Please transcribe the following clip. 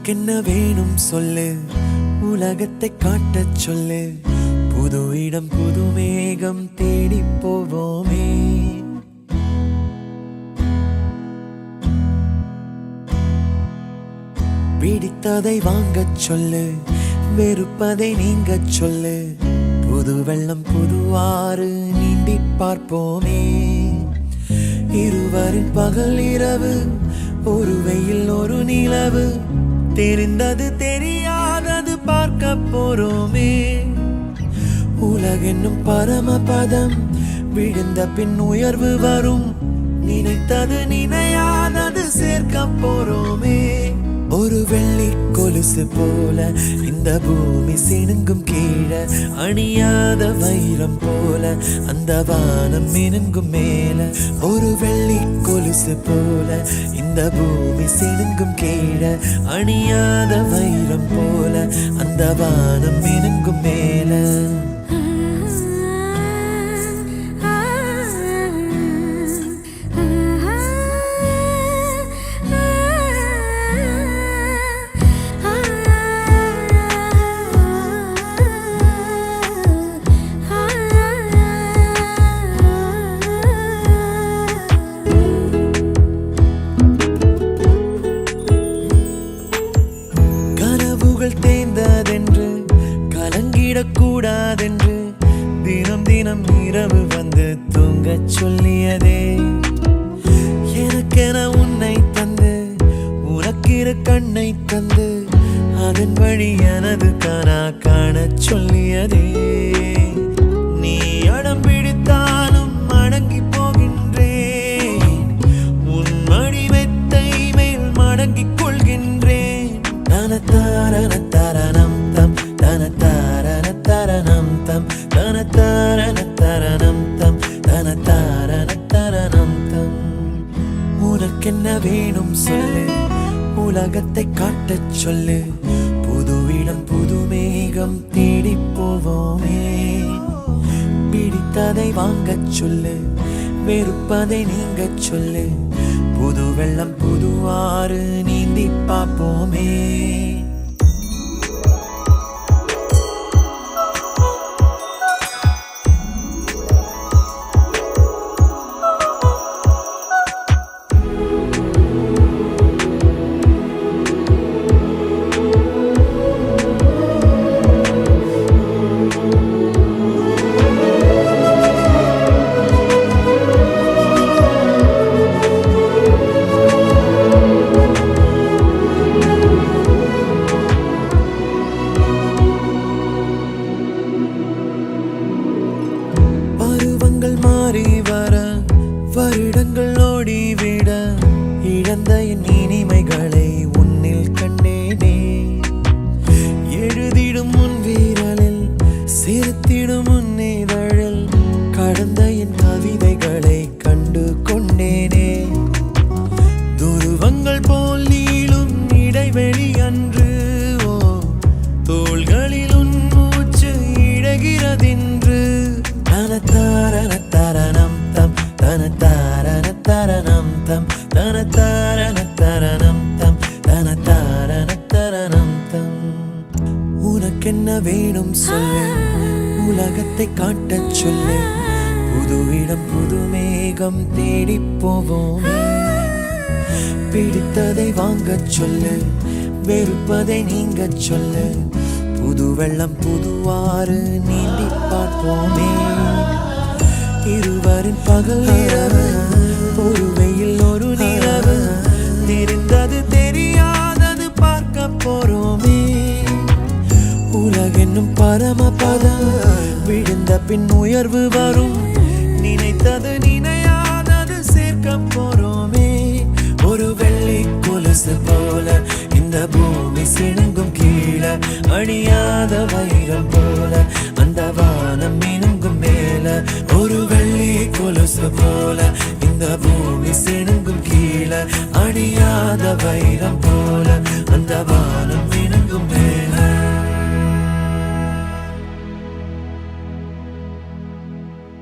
உனக்கென்ன வேணும் சொல்லு, உலகத்தை காட்டச் சொல்லு. புது இடம் புது மேகம் தேடி போவோமே. பிடித்ததை வாங்கச் சொல்லு, வெறுப்பதை நீங்கச் சொல்லு. புது வெள்ளம் புது ஆறு நீந்தி பார்ப்போமே. இருவரின் பகல் இரவு, ஒரு வெயில் ஒரு நிலவு. தெரிந்தது தெரியாதது பார்க்க போறோமே. உலகென்னும் பரமபதம், விழுந்த பின் உயர்வு வரும். நினைத்தது நினையாதது சேர்க்க போறோமே. ஒரு வெள்ளி கொலுசு போல இந்த பூமி சினுங்கும் கீழே, அணியாத வைரம் போல அந்த வானம் மினுங்கும் மேல. ஒரு வெள்ளி கொலுசு போல இந்த பூமி சினுங்கும் கீழே, அணியாத வைரம் போல அந்த வானம் மினுங்கும் மேல. தேர்ந்ததென்று கலங்கிடக்கூடாதென்று தினம் தினம் இரவு வந்து தூங்கச் சொல்லியதே. எனக்கென உன்னை தந்து உனக்கிரு கண்ணை தந்து அதன் வழி எனது கனா காணச் சொல்லியதே. நீ அடம் பிடித்தாலும் அடங்கி போகின்றேன், உன் மடி மெத்தை மேல் மடங்கிக் கொள்கின்றேன். தனத்தாரண தரணம் தம் தனத்தாரண தரணம் தம் தனத்தாரண தரணம் தம் தனத்தாரண தரணம் தம். உனக்கென்ன வேணும் சொல்லு, உலகத்தை காட்டச் சொல்லு. புது இடம் புது மேகம் தேடி போவோமே. பிடித்ததை வாங்கச் சொல்லு, வெறுப்பதை நீங்கச் சொல்லு. புது வெள்ளம் புது ஆறு நீந்தி பார்ப்போமே. மாறி வர வருடங்கள் ஓடிவிட, இழந்த என் இனிமைகளை உன்னில் கண்டேனே. எழுதிடும் உன் வீரலில் சிரித்திடும் உன் இதழில் கடந்த என் கவிதைகளை கண்டு கொண்டேனே. துருவங்கள் போல் நீளும் இடைவெளி அன்று, ஓ தோள்களில் உன் மூச்சு இழகிறதென்று. தனத்தாரண தரணம் தம் தனத்தாரண தரணம் தம் தனத்தாரண தரணம் தம் தனத்தாரண தரணம் தம். உனக்கென்ன வேணும் சொல்லு, உலகத்தை காட்டச் சொல்லு. புது இடம் புது மேகம் தேடி போவோமே. பிடித்ததை வாங்கச் சொல்லு, வெறுப்பதை நீங்கச் சொல்லு. புது வெள்ளம் புது ஆறு நீந்தி பார்ப்போமே. இருவரின் பகல் இரவு, ஒரு வெயில் ஒரு நிலவு. தெரிந்தது தெரியாதது பார்க்க போறோமே. உலகென்னும் பரமபதம், விழுந்த பின் உயர்வு வரும். நினைத்தது நினையாதது சேர்க்க போறோமே. ஒரு வெள்ளி கொலுசு போல இந்த பூமி சினுங்கும் கீழே, அணியாத வைரம் போல அந்த வானம் மினுங்கும் மேல. ஒரு வெள்ளி கொலுசு போல இந்த பூமி சினுங்கும் கீழே, அணியாத வைரம் போல அந்த வானம்